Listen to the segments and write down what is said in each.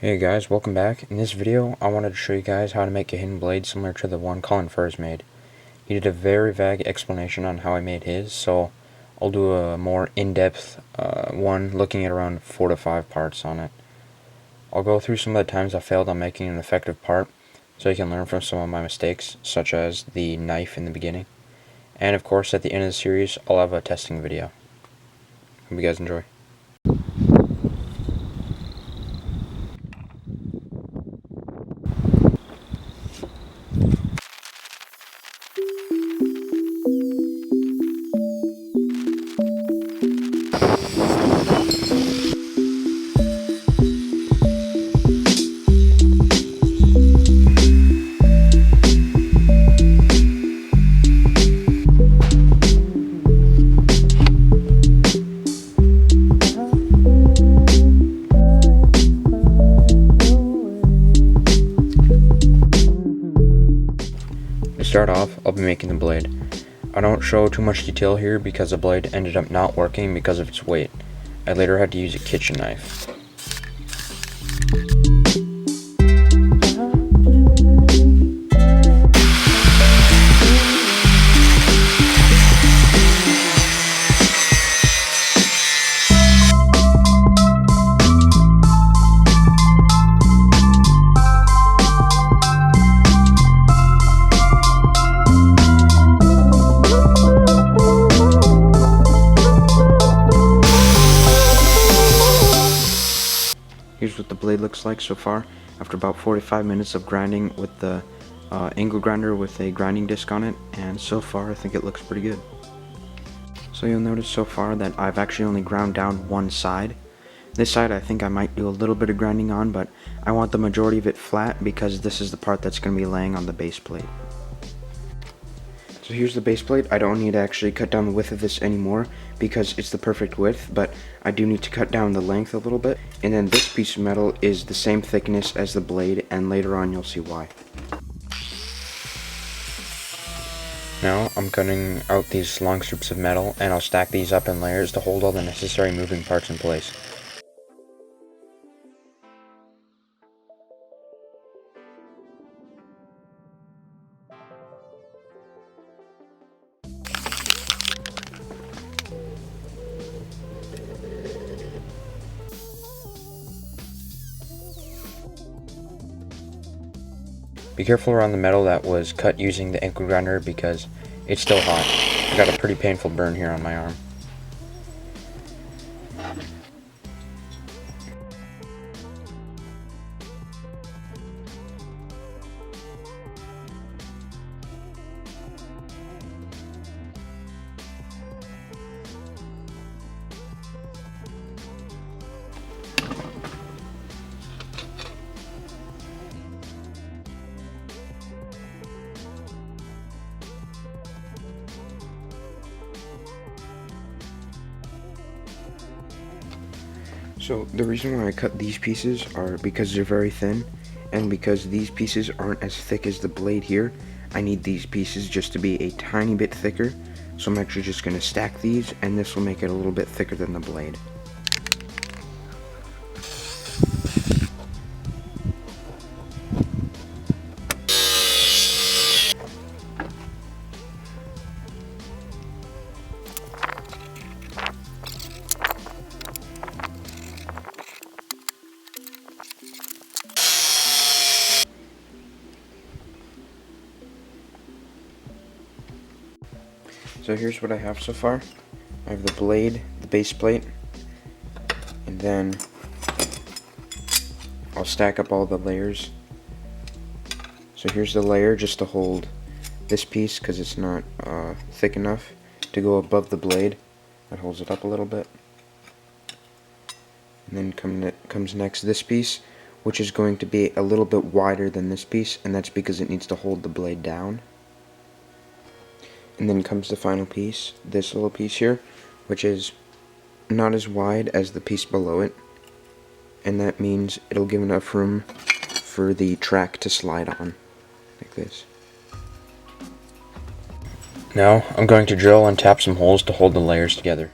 Hey guys, welcome back. In this video, I wanted to show you guys how to make a hidden blade similar to the one Colin Furze made. He did a very vague explanation on how I made his, so I'll do a more in-depth one looking at around 4 to 5 parts on it. I'll go through some of the times I failed on making an effective part, so you can learn from some of my mistakes, such as the knife in the beginning. And of course, at the end of the series, I'll have a testing video. Hope you guys enjoy. To start off, I'll be making the blade. I don't show too much detail here because the blade ended up not working because of its weight. I later had to use a kitchen knife. Here's what the blade looks like so far after about 45 minutes of grinding with the angle grinder with a grinding disc on it, and so far I think it looks pretty good. So you'll notice so far that I've actually only ground down one side. This side I think I might do a little bit of grinding on, but I want the majority of it flat because this is the part that's going to be laying on the base plate. So here's the base plate. I don't need to actually cut down the width of this anymore because it's the perfect width, but I do need to cut down the length a little bit. And then this piece of metal is the same thickness as the blade, and later on you'll see why. Now I'm cutting out these long strips of metal, and I'll stack these up in layers to hold all the necessary moving parts in place. Be careful around the metal that was cut using the angle grinder because it's still hot. I got a pretty painful burn here on my arm. So the reason why I cut these pieces are because they're very thin, and because these pieces aren't as thick as the blade here. I need these pieces just to be a tiny bit thicker, so I'm actually just going to stack these, and this will make it a little bit thicker than the blade. So here's what I have so far. I have the blade, the base plate, and then I'll stack up all the layers. So here's the layer just to hold this piece because it's not thick enough to go above the blade. That holds it up a little bit. And then comes next this piece, which is going to be a little bit wider than this piece, and that's because it needs to hold the blade down. And then comes the final piece, this little piece here, which is not as wide as the piece below it, and that means it'll give enough room for the track to slide on, like this. Now, I'm going to drill and tap some holes to hold the layers together.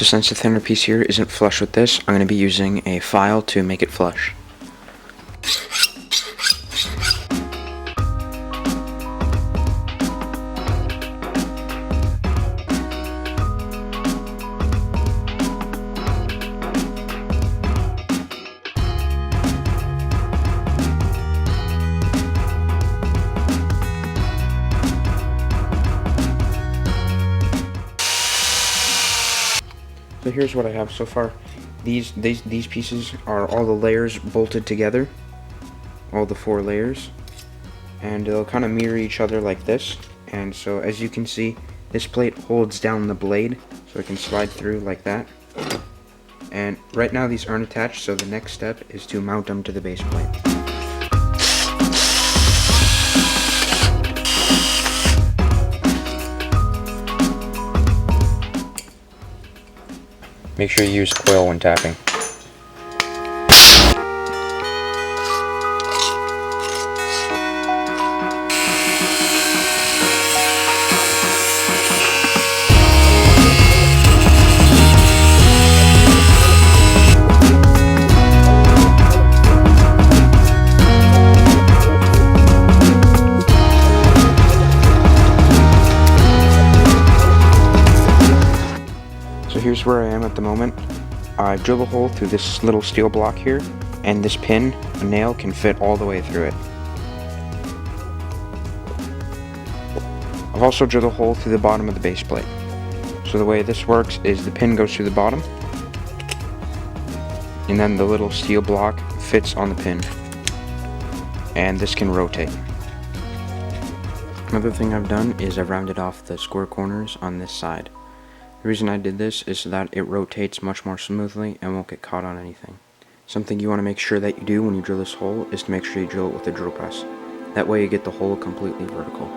So since the thinner piece here isn't flush with this, I'm going to be using a file to make it flush. So here's what I have so far. These pieces are all the layers bolted together, all the 4 layers, and they'll kind of mirror each other like this. And so as you can see, this plate holds down the blade so it can slide through like that. And right now these aren't attached, so the next step is to mount them to the base plate. Make sure you use coil when tapping. So here's where I am at the moment. I drill a hole through this little steel block here, and this pin, a nail, can fit all the way through it. I've also drilled a hole through the bottom of the base plate. So the way this works is the pin goes through the bottom, and then the little steel block fits on the pin, and this can rotate. Another thing I've done is I've rounded off the square corners on this side. The reason I did this is so that it rotates much more smoothly and won't get caught on anything. Something you want to make sure that you do when you drill this hole is to make sure you drill it with a drill press. That way you get the hole completely vertical.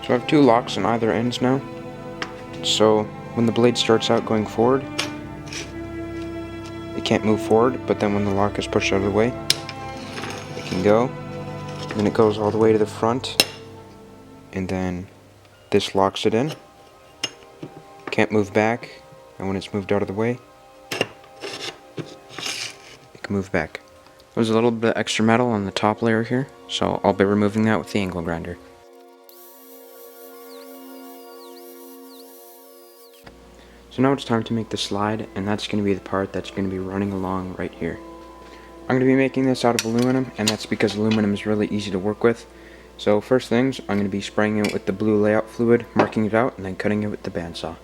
So I have 2 locks on either ends now. So when the blade starts out going forward, it can't move forward, but then when the lock is pushed out of the way, it can go. Then it goes all the way to the front, and then this locks it in. Can't move back, and when it's moved out of the way, it can move back. There's a little bit of extra metal on the top layer here, so I'll be removing that with the angle grinder. So now it's time to make the slide, and that's going to be the part that's going to be running along right here. I'm going to be making this out of aluminum, and that's because aluminum is really easy to work with. So first things, I'm going to be spraying it with the blue layout fluid, marking it out, and then cutting it with the bandsaw.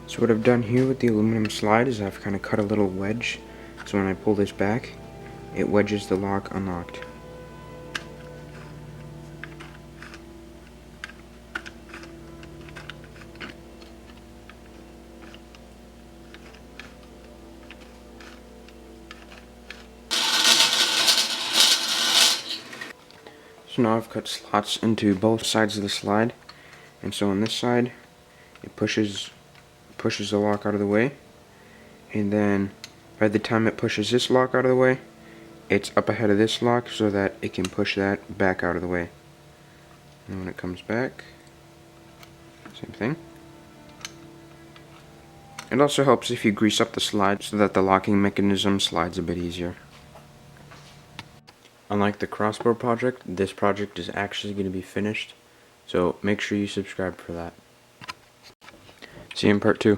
So what I've done here with the aluminum slide is I've kind of cut a little wedge, so when I pull this back, it wedges the lock unlocked. So now I've cut slots into both sides of the slide, and so on this side it pushes the lock out of the way, and then by the time it pushes this lock out of the way, it's up ahead of this lock so that it can push that back out of the way. And when it comes back, same thing. It also helps if you grease up the slide so that the locking mechanism slides a bit easier. Unlike the crossbow project, this project is actually going to be finished, so make sure you subscribe for that. See you in part 2.